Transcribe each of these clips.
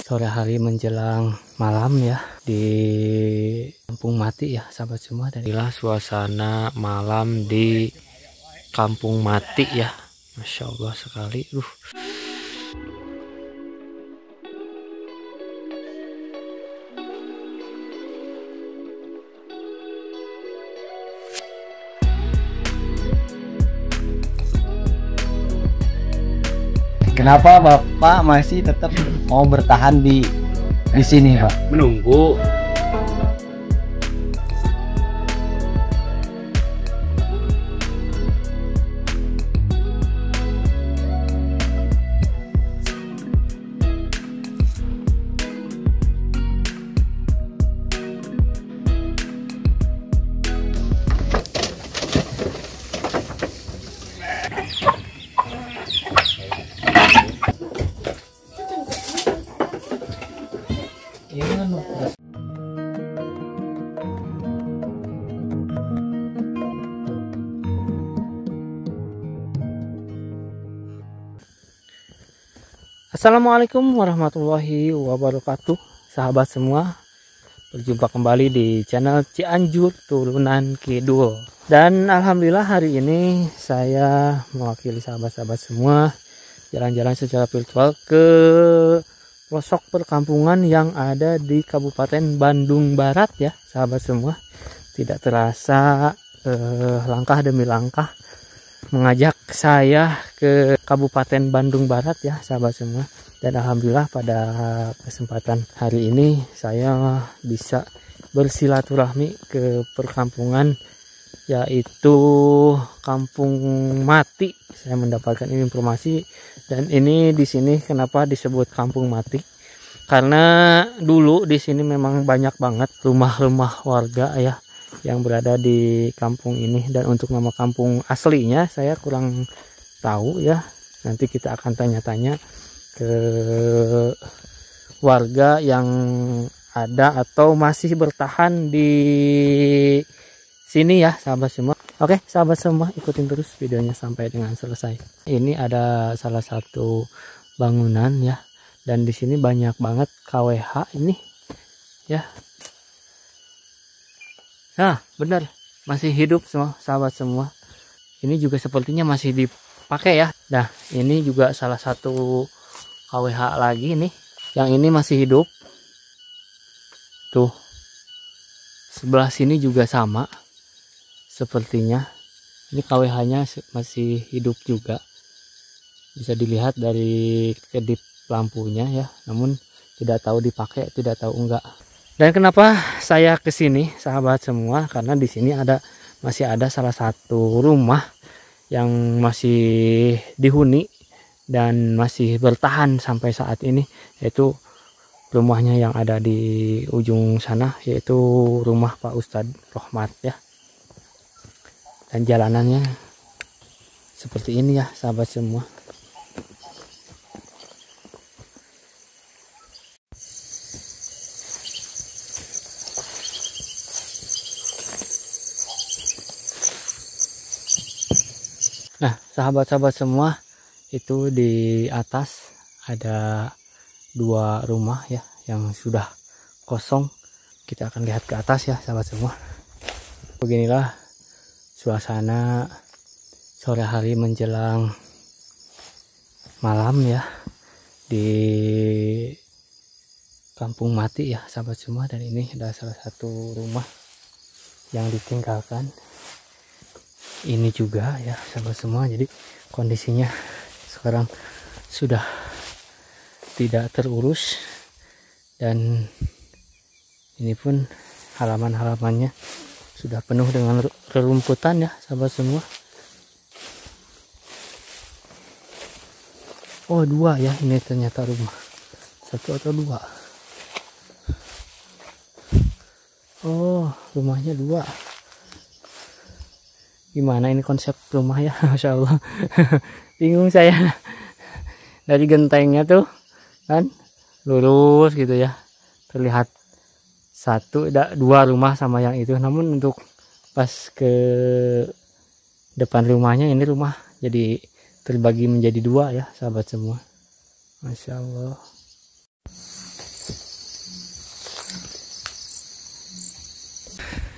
sore hari menjelang malam ya di Kampung Mati ya sahabat semua. Dan inilah suasana malam di Kampung Mati ya, Masya Allah sekali. Kenapa Bapak masih tetap mau bertahan di sini, Pak? Menunggu. Assalamualaikum warahmatullahi wabarakatuh, sahabat semua. Berjumpa kembali di channel Cianjur Turunan Kidul. Dan alhamdulillah hari ini saya mewakili sahabat-sahabat semua jalan-jalan secara virtual ke pelosok perkampungan yang ada di Kabupaten Bandung Barat ya sahabat semua. Tidak terasa langkah demi langkah mengajak saya ke Kabupaten Bandung Barat ya sahabat semua. Dan alhamdulillah pada kesempatan hari ini saya bisa bersilaturahmi ke perkampungan yaitu Kampung Mati. Saya mendapatkan informasi, dan ini di sini kenapa disebut Kampung Mati? Karena dulu di sini memang banyak banget rumah-rumah warga ya yang berada di kampung ini. Dan untuk nama kampung aslinya saya kurang tahu ya. Nanti kita akan tanya-tanya ke warga yang ada atau masih bertahan di sini ya sahabat semua. Oke sahabat semua, ikutin terus videonya sampai dengan selesai. Ini ada salah satu bangunan ya, dan di sini banyak banget KWH ini ya. Nah benar, masih hidup semua sahabat semua. Ini juga sepertinya masih dipakai ya. Nah ini juga salah satu KWH lagi nih, yang ini masih hidup tuh. Sebelah sini juga sama sepertinya. Ini KWH nya masih hidup juga, bisa dilihat dari kedip lampunya ya, namun tidak tahu dipakai, tidak tahu enggak. Dan kenapa saya kesini sahabat semua, karena di sini masih ada salah satu rumah yang masih dihuni dan masih bertahan sampai saat ini, yaitu rumahnya yang ada di ujung sana, yaitu rumah Pak Ustadz Rohmat ya. Dan jalanannya seperti ini ya sahabat semua. Nah sahabat-sahabat semua, itu di atas ada dua rumah ya yang sudah kosong. Kita akan lihat ke atas ya sahabat semua. Beginilah suasana sore hari menjelang malam ya di Kampung Mati ya sahabat semua. Dan ini ada salah satu rumah yang ditinggalkan ini juga ya sahabat semua. Jadi kondisinya sekarang sudah tidak terurus, dan ini pun halaman-halamannya sudah penuh dengan rerumputan ya sahabat semua. Oh dua ya ini ternyata rumah, satu atau dua. Oh rumahnya dua. Gimana ini konsep rumah ya, Masya Allah. Bingung saya. Dari gentengnya tuh kan lurus gitu ya, terlihat dua rumah sama yang itu. Namun untuk pas ke depan rumahnya, ini rumah jadi terbagi menjadi dua ya sahabat semua. Masya Allah.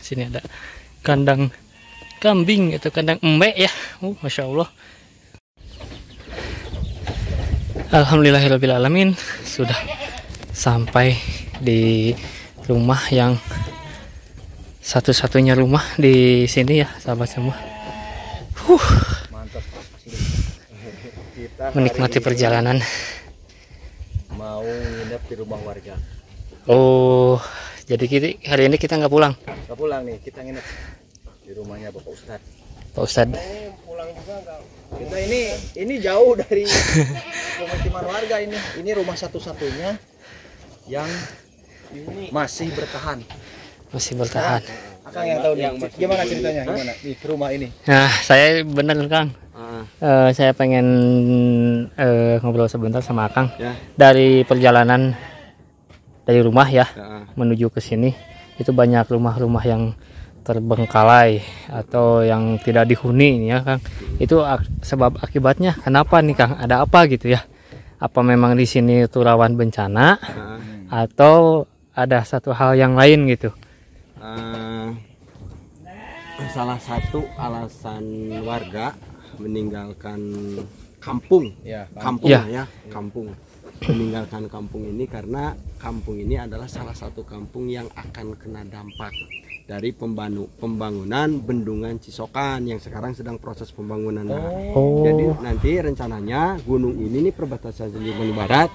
Sini ada kandang kambing atau kandang embek ya. Masya Allah. Alhamdulillahirobbilalamin, sudah sampai di rumah yang satu-satunya rumah di sini ya sahabat semua. Mantap. Menikmati perjalanan. Mau nginep di rumah warga. Oh, jadi hari ini kita nggak pulang? Nggak pulang nih, kita nginep di rumahnya Bapak Ustadz. Pak Ustadz. Pulang juga nggak? Kita ini jauh dari pemukiman warga ini. Ini rumah satu-satunya yang masih bertahan. Masih bertahan. Akang yang tahu nih, gimana ceritanya? Gimana di rumah ini? Nah, saya bener Kang. Saya pengen ngobrol sebentar sama Akang. Ya. Dari perjalanan dari rumah ya, menuju ke sini itu banyak rumah-rumah yang terbengkalai atau yang tidak dihuni ya Kang. Itu sebab akibatnya kenapa nih Kang? Ada apa gitu ya? Apa memang di sini itu rawan bencana atau ada satu hal yang lain gitu? Salah satu alasan warga meninggalkan kampung, kampung meninggalkan kampung ini karena kampung ini adalah salah satu kampung yang akan kena dampak dari pembangunan bendungan Cisokan yang sekarang sedang proses pembangunan. Jadi nanti rencananya gunung ini nih perbatasan Bali Barat,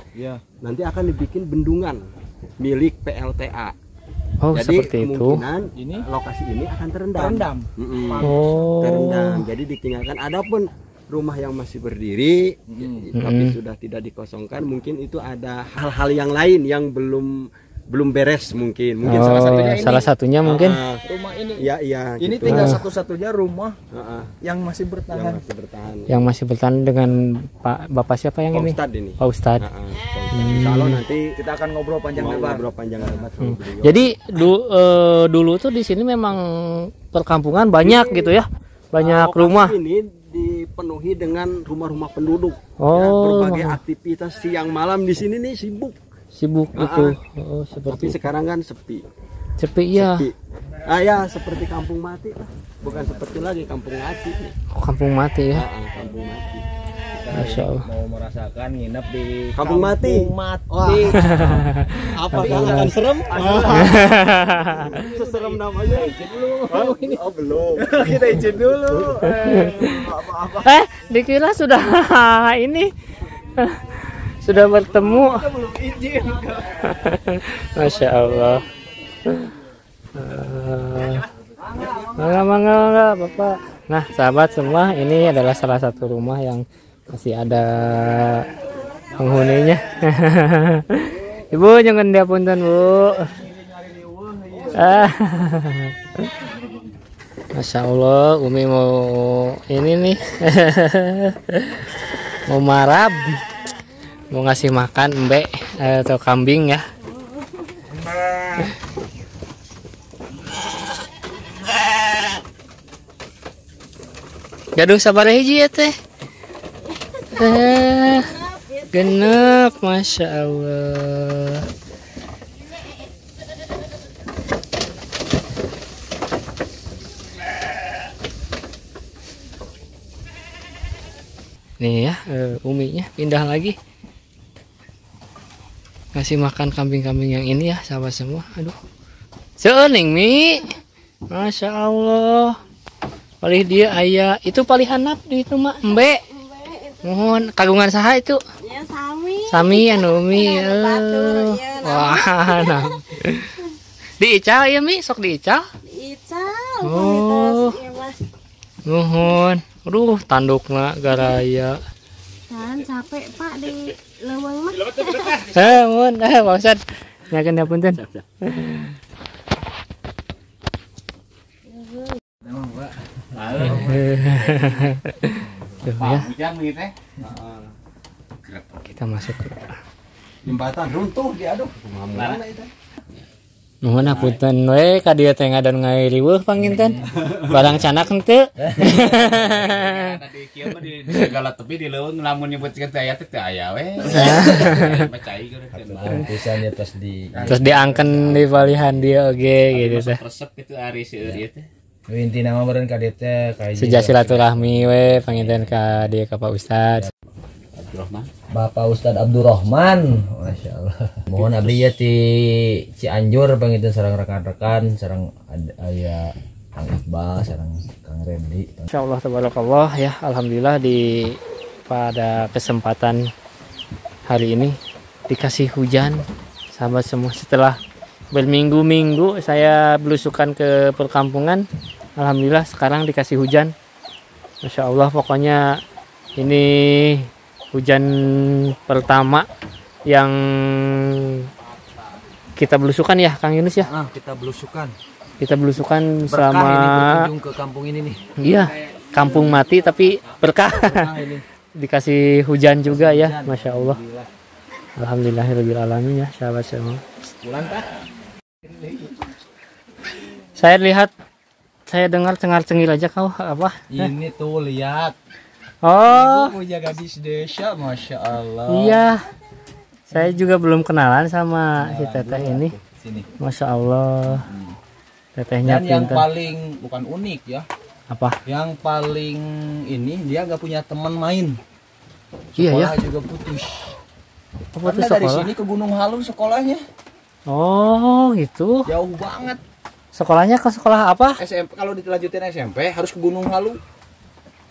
nanti akan dibikin bendungan milik PLTA. Jadi seperti kemungkinan itu. Lokasi ini akan terendam. Oh. Terendam. Jadi ditinggalkan. Adapun rumah yang masih berdiri, tapi sudah tidak dikosongkan, mungkin itu ada hal-hal yang lain yang belum beres mungkin Salah satunya mungkin rumah ini. Iya. Ini gitu. tinggal satu-satunya rumah yang masih bertahan. Yang masih bertahan dengan Bapak siapa yang ini? Ustadz ini. Pak Ustadz. Kalau nanti Kita akan ngobrol panjang lebar. sama beliau. Jadi dulu tuh di sini memang perkampungan banyak gitu ya, banyak rumah. Ini dipenuhi dengan rumah-rumah penduduk. Berbagai aktivitas siang malam di sini nih sibuk Gitu. Tapi sekarang kan sepi ya. Ya seperti kampung mati lah. Bukan seperti lagi kampung mati nih. Kampung mati ya. Kampung mati. Masya Allah. Mau merasakan nginep di Kampung mati. Apa akan serem? Seserem namanya. Belum. Kita izin dulu. Dikira sudah ini sudah bertemu. Belum izin. Masya Allah. Mangga Bapak. Nah sahabat semua, ini adalah salah satu rumah yang masih ada penghuninya. Ibu jangan diapunten Bu. Masya Allah, Umi mau ini nih. Mau marab, mau ngasih makan embek atau kambing ya. Gaduh sabar hiji ya teh. Genep, Masya Allah. Nih ya, Uminya pindah lagi. Ngasih makan kambing-kambing yang ini ya, sahabat semua. Aduh. Seuning Mi. Masya Allah. Palih dia ayah. Itu palih hanap di itu mah, Mbak. Mohon kagungan saha itu? Ya Sami. Sami anu Umi. Wah, nah. Diical ya Mi, sok diical. Diical. Oh. Mohon. Aduh, tandukna garaya. Kan capek Pak di leuweung mah. Mohon, Pak Ustad. Nyakeun hapunten. Tuh ya. Kita masuk ke jembatan runtuh dia, aduh. Nuhun hapunten we ka dieu teh ngadon ngairiweuh panginten. Barang canak henteu. Tadi kieu mah di segala tepi di leuweung lamun nyebutkeun teh aya teh teu aya we. Macai geureun. Tulisannya Terus diangken di palihan dia oge gitu teh. Resep kitu ari seueur ieu teh. inti nama beren ka dieu teh kayak Sejak silaturahmi we panginten ka dieu ka Pak Ustad. Abdurrahman. Bapak Ustadz Abdurrahman, masya Allah. Mohon abdi ya ti Cianjur panginten sareng rekan-rekan, sareng aya Kang Iqbal, sareng Kang Randy. Insyaallah tabarakallah ya, alhamdulillah pada kesempatan hari ini dikasih hujan sahabat semua. Setelah berminggu-minggu saya belusukan ke perkampungan, alhamdulillah sekarang dikasih hujan. Masya Allah, pokoknya ini hujan pertama yang kita belusukan ya Kang Yunus ya. Kita belusukan. Kita belusukan Berkah sama ini berkunjung ke kampung ini nih. Iya, kampung mati tapi berkah. Ini. Dikasih hujan juga ya, Masya Allah. Alhamdulillahirabbil alamin ya sahabat semua. Pulang Pak. Saya dengar cengar-cengir aja kau apa? Ini tuh lihat. Oh, Ibu punya gadis desa, masya Allah. iya. Saya juga belum kenalan sama si teteh ini. Sini. Masya Allah. Tetehnya Dan yang pintar. paling bukan unik ya. Apa? Yang paling ini dia nggak punya teman main. Iya ya. Sekolah juga putus. Apa tuh Karena dari sekolah? sini ke Gunung Halu sekolahnya Oh, gitu. jauh banget. Sekolahnya ke sekolah apa? SMP kalau dilanjutin SMP harus ke Gunung Halu.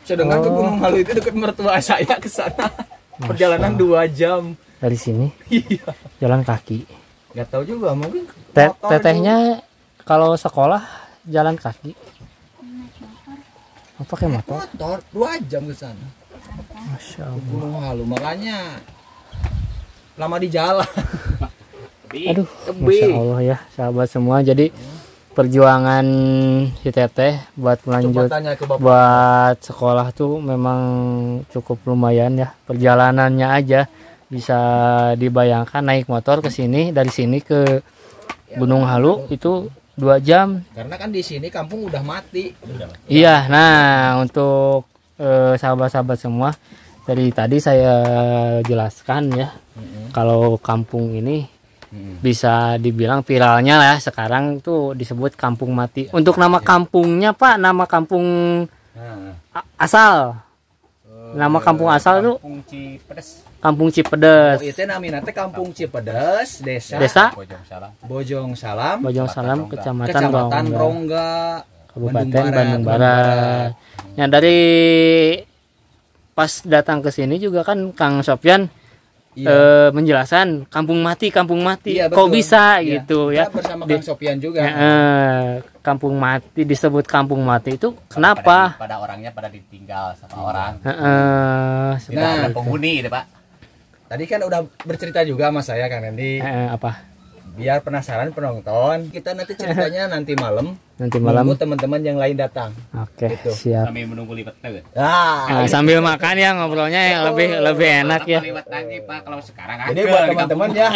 Sedangkan ke Gunung Halu itu dekat mertua saya ke sana. Perjalanan 2 jam. Dari sini Iya. jalan kaki. Nggak tahu juga mungkin Tetehnya kalau sekolah jalan kaki. Oh, pakai motor. motor 2 jam ke sana. Masya Ke Allah. Gunung Halu makanya lama di jalan. Aduh, Masya Allah ya sahabat semua. Jadi perjuangan si teteh buat Coba melanjut tanya ke Bapak. buat sekolah tuh memang cukup lumayan ya. Perjalanannya aja bisa dibayangkan naik motor ke sini, dari sini ke Gunung Halu itu 2 jam. Karena kan di sini kampung udah mati. Iya, nah untuk sahabat-sahabat semua, dari tadi saya jelaskan ya, kalau kampung ini bisa dibilang viralnya lah sekarang tuh disebut kampung mati. Untuk nama kampungnya Pak, nama kampung asal. Nama kampung asal tuh Kampung Cipedes. Kampung Cipedes. Oh, itu namanya teh Kampung Cipedes, desa Bojong Salam. Bojong Salam, Bojong Salam, Kecamatan Kecamatan Rongga, Rongga, Kabupaten Bandung Barat. Nah, dari pas datang ke sini juga kan Kang Sofyan menjelaskan kampung mati. Iya, Kok betul. bisa Iya. gitu ya? Kita bersama Kang Sofyan juga. Kampung mati disebut kampung mati itu kenapa? Pada orangnya pada ditinggal sama orang. Seperti Tidak ada itu. penghuni itu, Pak. Tadi kan udah bercerita juga sama saya Kang Randy. Apa? Biar penasaran penonton, kita nanti ceritanya nanti malam. Nanti malam. Nunggu teman-teman yang lain datang. Oke, Gitu. siap. Kami menunggu lipat tuh. Nah, sambil makan ya ngobrolnya yang lebih enak ya. Lipat lagi, Pak, kalau sekarang Jadi buat teman-teman ya,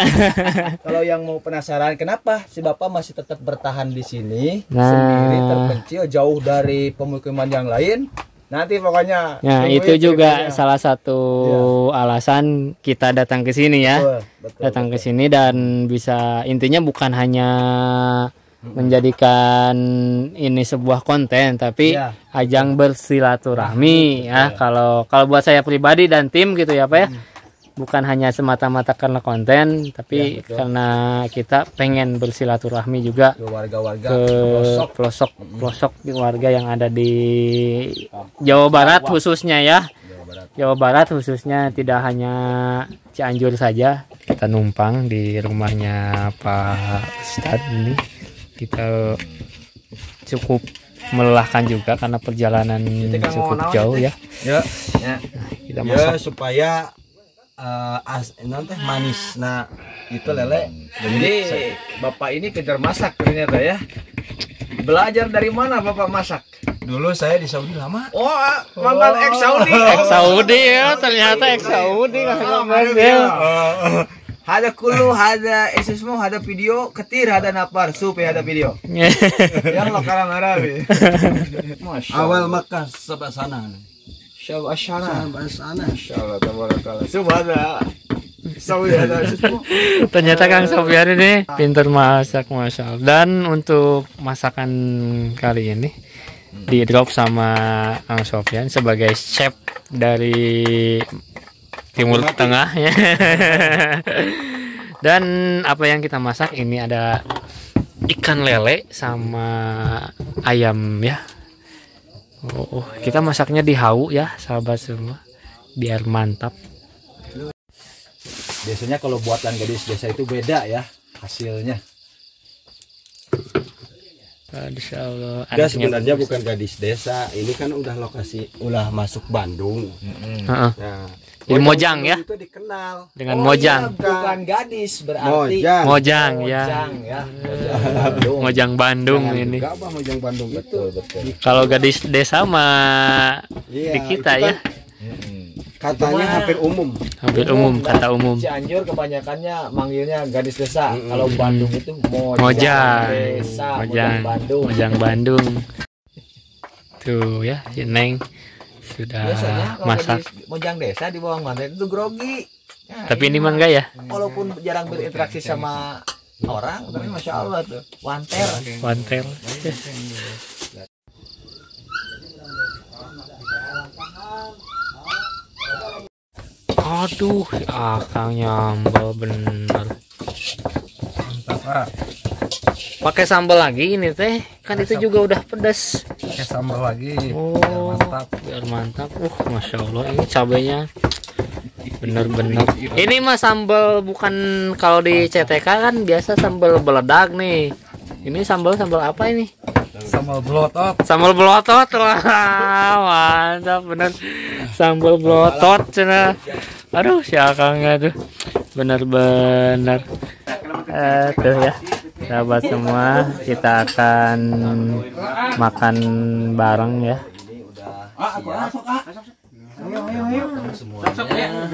kalau yang mau penasaran kenapa si Bapak masih tetap bertahan di sini Nah. sendiri terpencil jauh dari pemukiman yang lain, nanti pokoknya. Nah, tungguin itu juga ceritanya. salah satu alasan kita datang ke sini ya. Betul, Datang ke sini dan bisa intinya bukan hanya menjadikan ini sebuah konten tapi Iya. ajang bersilaturahmi ya. Kalau buat saya pribadi dan tim gitu ya Pak ya. Bukan hanya semata-mata karena konten tapi Ya, betul. karena kita pengen bersilaturahmi juga ke warga-warga ke pelosok pelosok di warga yang ada di Jawa Barat khususnya ya. Jawa Barat. Jawa Barat khususnya, tidak hanya Cianjur saja. Kita numpang di rumahnya Pak Ustadz ini. Kita cukup melelahkan juga karena perjalanan Kita kan mau cukup naon jauh itu? ya. Ya, ya. Kita Ya masak. supaya nanti manis. Nah, itu lele. Jadi Bapak ini kejar masak ternyata ya. Belajar dari mana Bapak masak? Dulu saya di Saudi lama. Oh, mantan ex Saudi. Saudi ya, ternyata ex Saudi. Hada kulu, hada esesmo, hada video, ketir, hada napar, supe, hada video. Yang lokal Arabi. Awal Makkah sabah sana. Syabah asyara. Sabah sana. Insyaallah tabarakallah. Subhana. Sawi hada esesmo. Ternyata Kang Sofyan ini pintar masak, Masya Allah. Dan untuk masakan kali ini di drop sama Kang Sofyan sebagai chef dari Timur Tengah ya. Dan apa yang kita masak ini ada ikan lele sama ayam ya. Oh, kita masaknya di hau ya, sahabat semua, biar mantap. Biasanya kalau buatan gadis desa itu beda ya hasilnya. Insya Allah. Dia sebenarnya bukan gadis desa, ini kan udah lokasi, udah masuk Bandung. Heeh. Nah, Jadi Mojang ya, itu dikenal dengan Mojang. Iya, bukan gadis berarti. Mojang ya. Mojang ya. Mojang Bandung. Mojang Bandung Jangan ini. juga apa Mojang Bandung itu. Betul, betul. Kalau gadis desa mah Iya, di kita itu ya, kan katanya hampir umum. hampir umum, kata umum. Cianjur kebanyakannya manggilnya gadis desa. Kalau Bandung itu Mojang, desa, Mojang, Bandung. Mojang Bandung. Tuh ya, si Neng sudah Biasanya kalau masak. gadis Mojang desa di bawah mantan itu grogi. Ya, Tapi ini mah enggak ya, walaupun jarang berinteraksi sama orang, tapi masya Allah tuh wanter. wantel. Aduh, akang nyambel bener. Pakai sambal lagi ini teh, kan itu juga udah pedas. Pakai sambal lagi. Oh, biar mantap. Masya Allah, ini cabenya bener-bener. Ini mah sambal bukan, kalau di CTK kan biasa sambal beledak nih. Ini sambal apa ini? Sambal belotot. Sambal belotot. Wah, mantap bener. Sambal belotot cenah. Aduh, si akangnya tuh bener-bener. Tuh ya, sahabat semua, kita akan makan bareng ya. Semuanya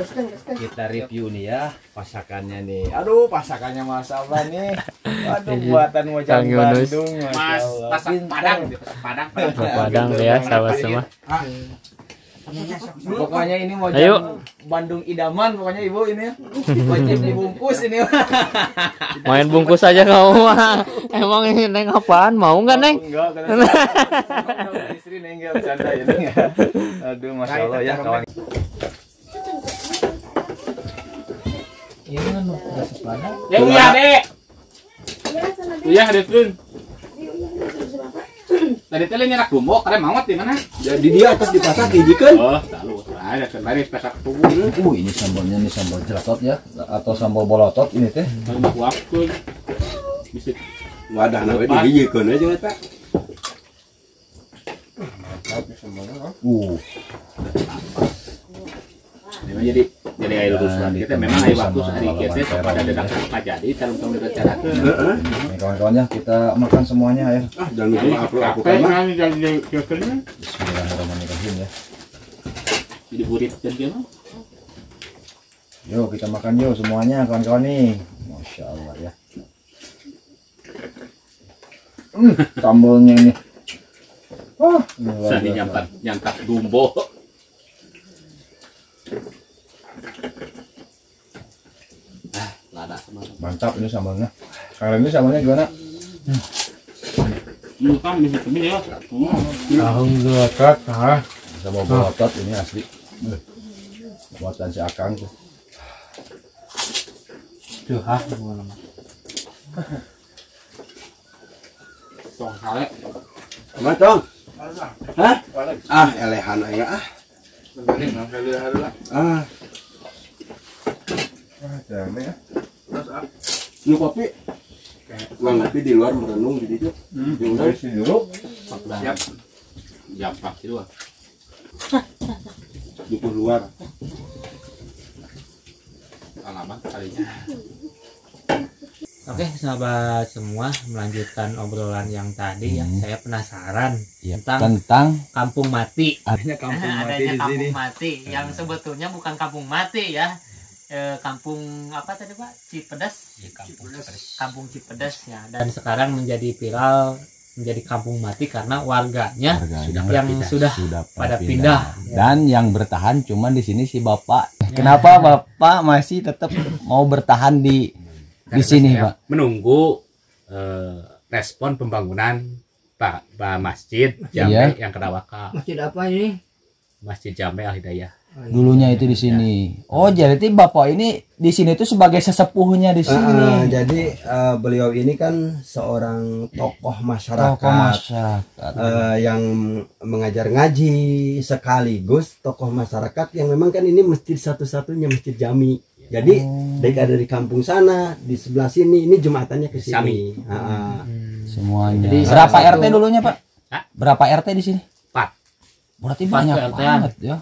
kita review nih ya pasakannya nih. Aduh, pasakannya Mas Abah nih. Aduh, buatan Mojang Kang Yunus. Bandung. Mas pasak Padang, Padang. Padang ya, sahabat semua. Pokoknya ini Mojang Ayo. Bandung idaman pokoknya Ibu ini ya. Wajib dibungkus ini. Main bungkus aja kau mah. Emang ini Neng apaan? Mau nggak Neng? Enggak, karena istri Neng enggak bercanda ya. Neng. Aduh, Masya Allah ya kawan. Ini kan udah sepadan. Ya uya, Dek. Uya, Dek Dun. Tadi teh nyerak bumbu, kalian mawat di mana? Jadi dia atas dipasak dijikan. Oh, lalu ada kemarin pesak tubuh. Ini sambalnya nih sambal jelatot ya atau sambal bolotot ini teh. Banyak waktu. Bisa Wadah nawe dijikan aja eta. jadi air urusan kita memang air waktu sedikit pada dedak apa jadi kalau kamu rencanakan. Nih kawan-kawannya kita makan semuanya ya. Jangan lupa upload aku kan mah. Bismillahirrahmanirrahim ya. Jadi burit dan dia mah. Yuk kita makan yuk semuanya kawan-kawan nih. Masya Allah ya. Sambalnya ini. Sani nyantap bumbu. Lada Mantap ini sambalnya. Kalau ini sambalnya gimana? Kan bisa ini ya. Alhamdulillah kak. Sambal bolotot ini asli. Buatan si Akang tuh. Tuh, Tong sale. Mana tong? Hah? Ah, elehan aya ah. Ah. Jangan ya. Ini kopi. Uang kopi di luar merenung di situ. Di luar Sini dulu. Siap. Jam 4 itu. di luar. Alamat kalinya. Oke, sahabat semua, melanjutkan obrolan yang tadi ya. Saya penasaran tentang kampung mati. Adanya kampung mati Adanya di kampung sini. mati yang sebetulnya bukan kampung mati ya. kampung apa tadi Pak? Cipedas. Di kampung Cipedas. Kampung Cipedas ya. Dan sekarang menjadi viral, menjadi kampung mati karena warganya yang sudah pada pindah. Dan yang bertahan cuman di sini si Bapak. Kenapa Bapak masih tetap mau bertahan di sini, Pak? Menunggu respon pembangunan Pak Masjid Jame yang kena wakaf. Masjid apa ini? Masjid Jame Al Hidayah. Dulunya itu di sini. Oh, jadi Bapak ini di sini itu sebagai sesepuhnya di sini. Jadi beliau ini kan seorang tokoh masyarakat, yang mengajar ngaji sekaligus tokoh masyarakat yang memang kan ini masjid satu-satunya masjid Jami. Jadi dari kampung sana di sebelah sini ini jumatannya ke sini. Semuanya. Jadi berapa RT dulunya, Pak? Hah? Berapa RT di sini? 4. Berarti banyak RT-an. banget ya.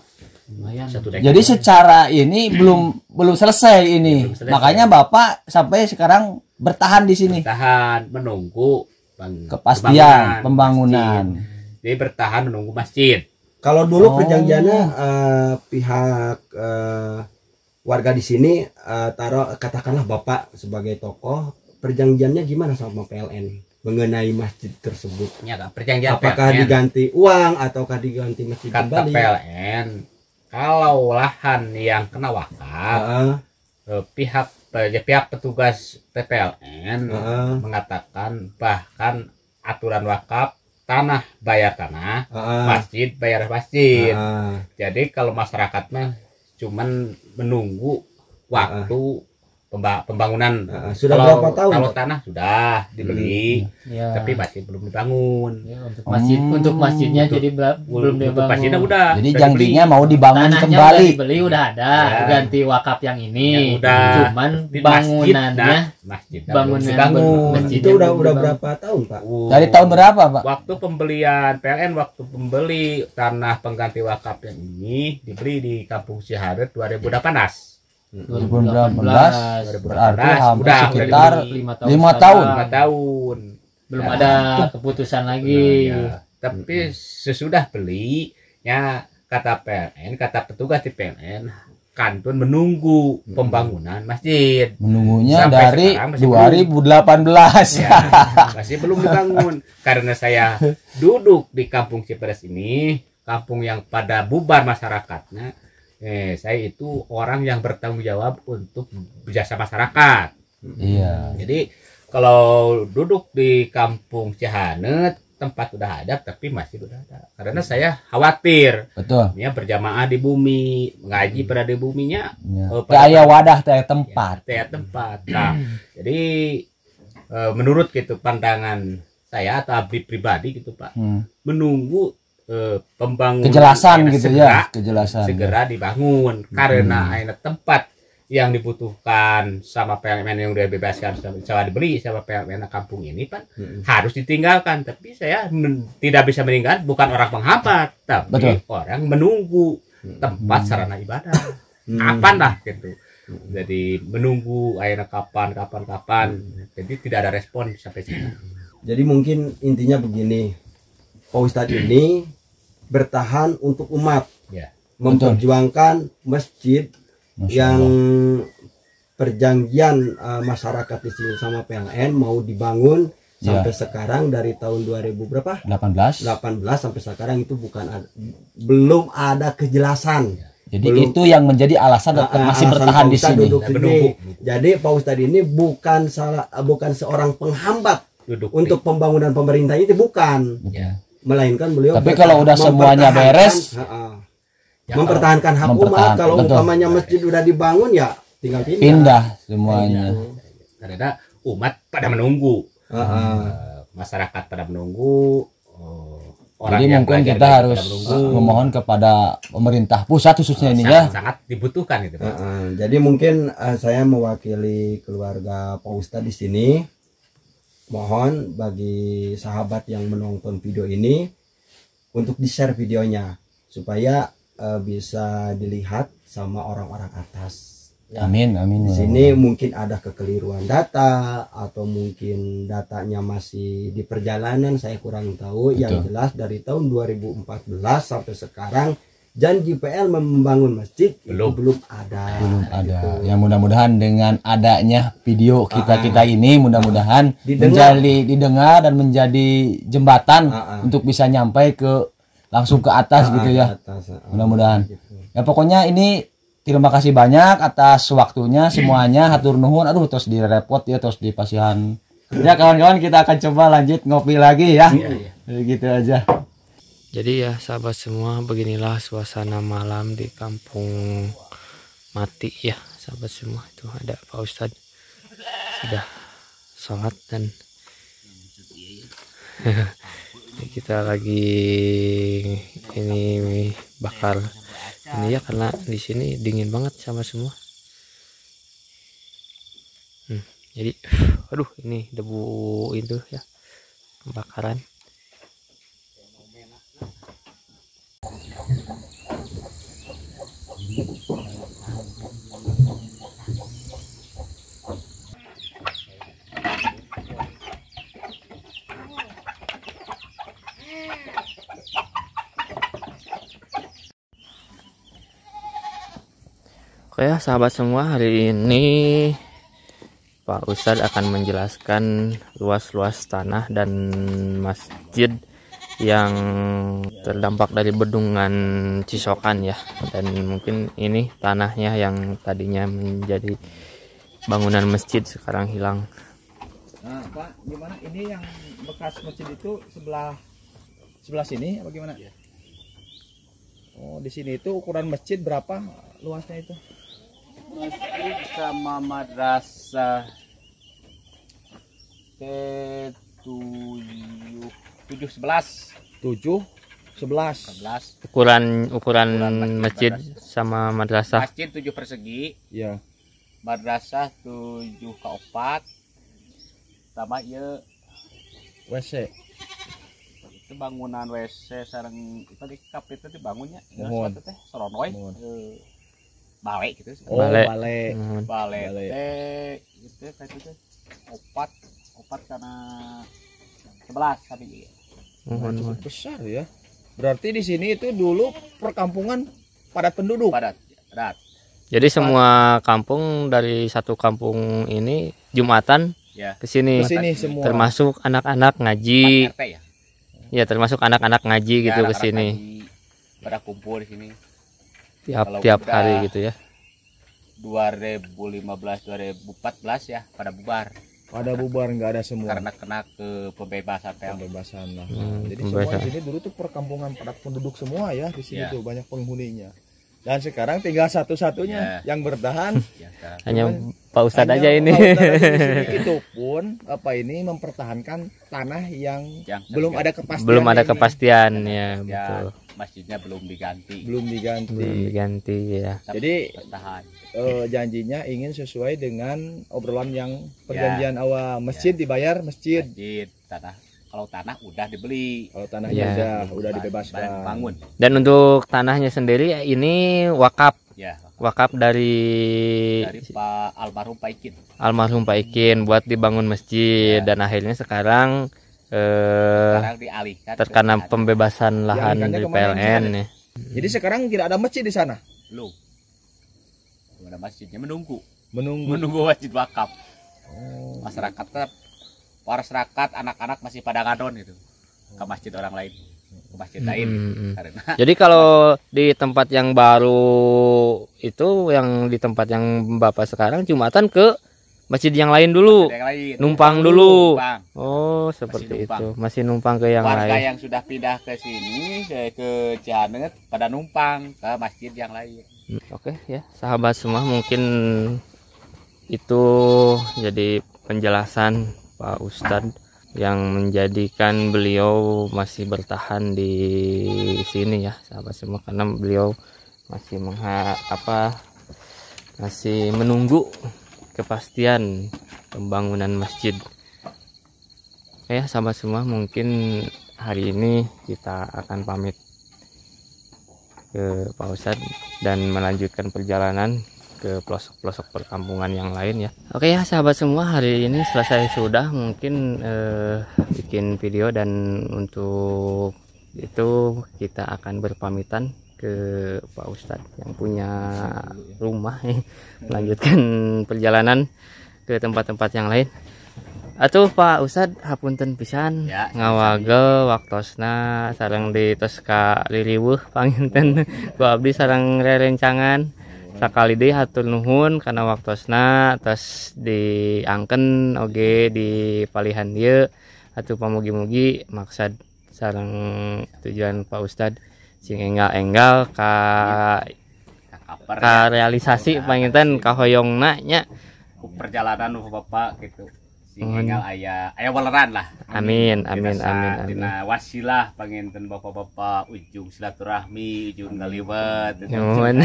Lumayan. Jadi secara ini belum selesai ini. Belum selesai. Makanya Bapak sampai sekarang bertahan di sini. Bertahan menunggu Kepastian pembangunan. Jadi bertahan menunggu masjid. Kalau dulu perjanjiannya pihak warga di sini taruh katakanlah Bapak sebagai tokoh, perjanjiannya gimana sama PLN mengenai masjid tersebut? Ya, perjanjian Apakah PLN. diganti uang ataukah diganti masjid Kata kembali? PLN, kalau lahan yang kena wakaf, pihak petugas PLN mengatakan bahkan aturan wakaf tanah bayar tanah, masjid bayar masjid. Jadi kalau masyarakat mah cuman menunggu waktu pembangunan. Sudah kalau, berapa tahun? Kalau tanah sudah dibeli, Ya. tapi masjid belum dibangun. Ya, untuk masjidnya jadi belum Untuk masjidnya dibangun. udah. Jadi udah janjinya dibeli. mau dibangun Tanahnya kembali. udah dibeli, udah ada, Ya. ganti wakaf yang ini. Ya, udah. Cuman Di bangunannya, masjid bangunan dibangun. masjid Itu udah berapa tahun, Pak? Dari tahun berapa, Pak? Waktu pembelian PLN, waktu pembeli tanah pengganti wakaf yang ini dibeli di Kampung Ciharet 2018. 2018 berarti hampir udah sekitar dibeli. 5 tahun. 5 tahun. belum Ya. ada keputusan lagi. Ya. Tapi sesudah belinya kata PLN, kata petugas di PLN, kantun menunggu pembangunan masjid. Menunggunya Sampai dari sekarang masih 2018. Ya, masih belum dibangun karena saya duduk di Kampung Cipedas ini, kampung yang pada bubar masyarakatnya. Saya itu orang yang bertanggung jawab untuk berjasa masyarakat. Iya. Jadi kalau duduk di Kampung Cihanet, tempat udah ada tapi masih udah ada. Karena saya khawatir Betul. ya berjamaah di bumi, ngaji pada di buminya. Ya. pada- Kayak wadah kayak tempat. Ya, tempat. Nah, jadi menurut gitu pandangan saya atau abdi pribadi gitu Pak, menunggu pembangunan Kejelasan yang gitu segera, ya, kejelasan. segera dibangun karena aina tempat yang dibutuhkan sama PLN yang udah bebaskan sama dibeli sama PLN kampung ini Pak harus ditinggalkan, tapi saya tidak bisa meninggalkan, bukan orang menghambat tapi Betul. orang menunggu tempat sarana ibadah kapan lah gitu. Jadi menunggu akhirnya kapan jadi tidak ada respon sampai sekarang. Jadi mungkin intinya begini, Pak Ustadz ini bertahan untuk umat, Ya. memperjuangkan masjid Masya yang Allah. perjanjian masyarakat di sini sama PLN mau dibangun Ya. sampai sekarang dari tahun 2000 berapa? 18. 18 sampai sekarang itu belum ada kejelasan. Jadi Belum. itu yang menjadi alasan tetap masih Alasan bertahan Pak di Ustadz sini. duduk Dan sini. menunggu. Jadi Pak Ustadz ini bukan seorang penghambat Duduk untuk pembangunan pemerintah itu, bukan, ya. melainkan beliau Tapi kalau udah semuanya beres, Ya, mempertahankan hak umat. mempertahankan, Kalau betul. umpamanya masjid udah dibangun ya tinggal pindah. pindah semuanya. Karena umat pada menunggu, masyarakat pada menunggu, Jadi mungkin belajar kita dari harus pada menunggu, memohon kepada pemerintah pusat khususnya ini ya. sangat dibutuhkan itu Pak. Jadi mungkin saya mewakili keluarga Pak Ustadz di sini, mohon bagi sahabat yang menonton video ini untuk di-share videonya supaya bisa dilihat sama orang-orang atas. Amin, amin. Di sini mungkin ada kekeliruan data atau mungkin datanya masih di perjalanan, saya kurang tahu. Yang jelas dari tahun 2014 sampai sekarang janji PL membangun masjid Belum. itu belum ada. Belum ada. Ya mudah-mudahan dengan adanya video kita ini mudah-mudahan didengar dan menjadi jembatan untuk bisa nyampai ke langsung ke atas gitu ya. Mudah-mudahan. Ya pokoknya ini terima kasih banyak atas waktunya semuanya. Hatur nuhun. Aduh terus direpot ya, terus dipasihan. Ya kawan-kawan, kita akan coba lanjut ngopi lagi ya. Gitu aja. Jadi ya sahabat semua, beginilah suasana malam di kampung mati ya sahabat semua. Itu ada Pak Ustadz sudah sholat dan kita lagi ini bakar ini ya, karena di sini dingin banget sama semua. Jadi aduh ini debu itu ya pembakaran. Oke ya sahabat semua, hari ini Pak Ustadz akan menjelaskan luas-luas tanah dan masjid yang terdampak dari bendungan Cisokan ya, dan mungkin ini tanahnya yang tadinya menjadi bangunan masjid sekarang hilang. Nah, Pak, gimana ini yang bekas masjid itu sebelah sini apa gimana? Oh, di sini itu ukuran masjid berapa luasnya itu? Masjid sama madrasah ke 7 11 Ukuran masjid sama madrasah. Masjid 7 persegi, Ya. madrasah 7/4, sama ieu WC. itu bangunan WC sareng itu di kap itu dibangunnya Mohon. teh soronoy balai gitu sih. Oh, Balai. balai. Balai Balai. teh itu kayak itu opat karena 11 tapi Cukup besar ya. Berarti di sini itu dulu perkampungan padat penduduk. padat. Jadi semua kampung, dari satu kampung ini Jumatan Ya. ke sini, Ke sini semua. termasuk anak-anak ngaji. 4 RT ya. Ya termasuk anak-anak ngaji Ya, gitu ke anak-anak sini ngaji pada kumpul di sini tiap Kalau udah hari gitu ya. 2015 2014 ya pada bubar Pada bubar nggak ada semua. karena kena ke pembebasan PL. Pembebasan lah. Jadi pembebasan. semua di sini dulu tuh perkampungan padat penduduk semua ya di sini Ya. tuh banyak penghuninya. Dan sekarang tinggal satu-satunya yang bertahan. Ya, sekarang. Hanya Cuman Pak Ustadz hanya aja ini. Pak Ustadz aja di sini. Itu pun ini mempertahankan tanah yang Yang belum terlihat. ada kepastian. Belum ada ini. kepastian ya, Ya, betul. masjidnya belum diganti. Belum diganti. Belum diganti ya. Tetap Jadi bertahan. janjinya ingin sesuai dengan obrolan yang perjanjian awal, masjid dibayar masjid, Masjid tanah. Kalau tanah udah dibeli, kalau tanahnya Ya. udah dibebaskan. bangun. Dan untuk tanahnya sendiri ini wakaf Ya, dari dari Pak almarhum Pak Ikin. almarhum Pak Ikin buat dibangun masjid, Ya. dan akhirnya sekarang Sekarang dialihkan terkena ke- pembebasan lahan Dialihkannya dari kemana PLN ini? ya. Jadi sekarang tidak ada masjid di sana, belum. Belum ada masjidnya, menunggu menunggu. masjid wakaf. Masyarakat masyarakat anak-anak masih pada ngadon gitu ke masjid orang lain, ke masjid lain karena Jadi kalau di tempat yang baru itu, yang di tempat yang Bapak sekarang Jumatan ke masjid yang lain dulu. masjid yang lain Numpang dulu. Numpang. Oh, seperti numpang. itu. Masih numpang ke yang Warga lain. yang sudah pindah ke sini ke Cianet pada numpang ke masjid yang lain. Oke ya, sahabat semua, mungkin itu jadi penjelasan Pak Ustadz yang menjadikan beliau masih bertahan di sini ya, sahabat semua, karena beliau masih masih menunggu kepastian pembangunan masjid. Oke ya, sahabat semua, mungkin hari ini kita akan pamit ke Pak Ustadz dan melanjutkan perjalanan ke pelosok-pelosok perkampungan yang lain ya. Oke ya sahabat semua, hari ini selesai sudah mungkin bikin video, dan untuk itu kita akan berpamitan ke Pak Ustadz yang punya rumah melanjutkan perjalanan ke tempat-tempat yang lain. Atuh Pak Ustadz hapunten pisan Ya, ngawagel waktosna sareng ditos ka liliweuh panginten ku abdi sareng rerencangan sakali deui hatur nuhun kana waktosna tos diangken oge di palihan dieu. Atuh pamugi-mugi maksud sareng tujuan Pak Ustadz sing enggal-enggal ka realisasi panginten kahoyongna nya. Perjalanan Bapak gitu. Sing enggal aya waleran lah. Amin amin amin amin. Dina wasilah panginten bapak-bapak ujung silaturahmi, ujung ngaliwat, Nuhun.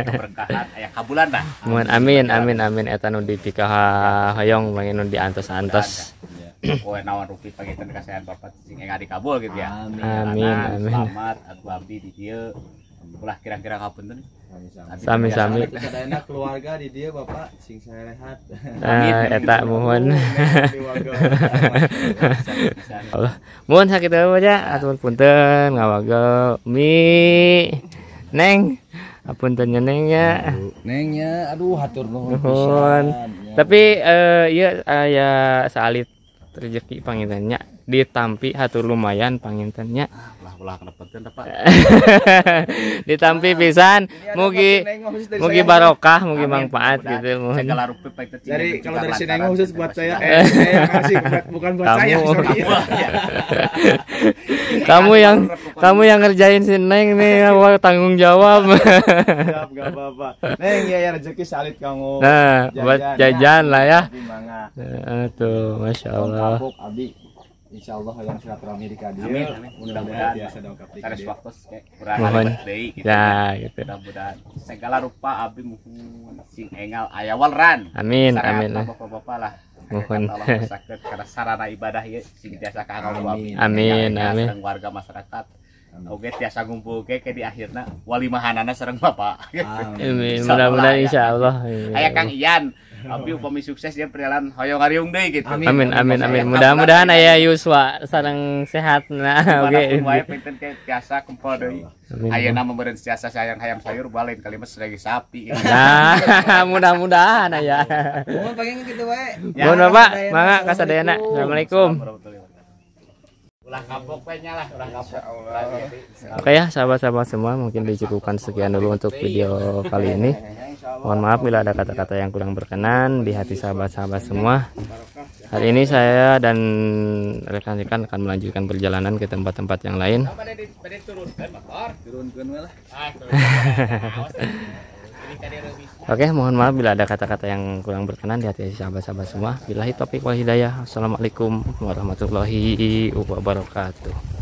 keberkahan aya kabulan lah. Nuhun amin amin amin eta nu dipikaha hoyong bangin nu diantos-antos. Poe naon rupi panginten kasayan bapak sing enggal dikabul gitu ya. Amin amin. Selamat atuh abdi di dieu. Ulah kira-kira kapunten. Sami-sami. Sadayana keluarga di dia Bapak sing sarehat. Eta muhun. Allah. Muhun sakitu aja atur punten ngawagel mi Neng. Apuntennya Neng ya. Nengnya aduh hatur nuhun Nuhun. pisan. Tapi ieu aya salit rezeki pangintennya ditampi hatur lumayan pangintennya. Ulah kenepeteun Pak. Ditampi pisan mugi barokah mugi manfaat gitu muhun. Segala rupi panginten. Dari kalau dari sini khusus buat saya saya kasih bukan buat saya, sorry. Kamu yang ngerjain si Neng nih, tanggung jawab. Siap, gak apa-apa. Neng ya rezeki salit kamu. Nah, buat jajan lah ya. Gimana? Tuh, masya Allah. Kapuk abdi. Insyaallah yang silaturahmi di kadir. Amin. Mudah-mudahan biasa dokap di Taris kadir. waktu kurang Mohon. deui gitu. Ya, gitu. Mudah-mudahan segala rupa abdi muhun sing enggal aya walran. Amin, Sarehat amin. lah bapak-bapak lah. Mohon. Allah bersakeut karena sarana ibadah ieu sing tiasa kanggo abdi. Amin, Enggal-enggal amin. sareng warga masyarakat. Oke tiasa ngumpul ke di akhirna walimahanana sareng bapak. Amin. Mudah-mudahan insyaallah. Aya Kang Ian. Abdi upami sukses ya perjalanan hoyong hariung deui gitu. Amin, amin, amin. Mudah-mudahan aya Yuswa sareng sehat nah oke. Wae pinten ke tiasa kumpul deui. Amin. Ayeuna mah meureun tiasa sayang hayam sayur balen kali mah lagi sapi. Nah, mudah-mudahan aya. Mohon pengen gitu wae. Mohon Bapak, mangga kasadayana. Assalamualaikum. Ulah kapok we nya lah, ulah kapok. Oke ya sahabat-sahabat semua, mungkin dicukupkan sekian dulu untuk video kali ini. Mohon maaf bila ada kata-kata yang kurang berkenan di hati sahabat-sahabat semua. Hari ini saya dan rekan-rekan akan melanjutkan perjalanan ke tempat-tempat yang lain. Turunkeun we lah. Oke, mohon maaf bila ada kata-kata yang kurang berkenan di hati sahabat-sahabat semua. Billahi taufiq wal hidayah. Assalamualaikum warahmatullahi wabarakatuh.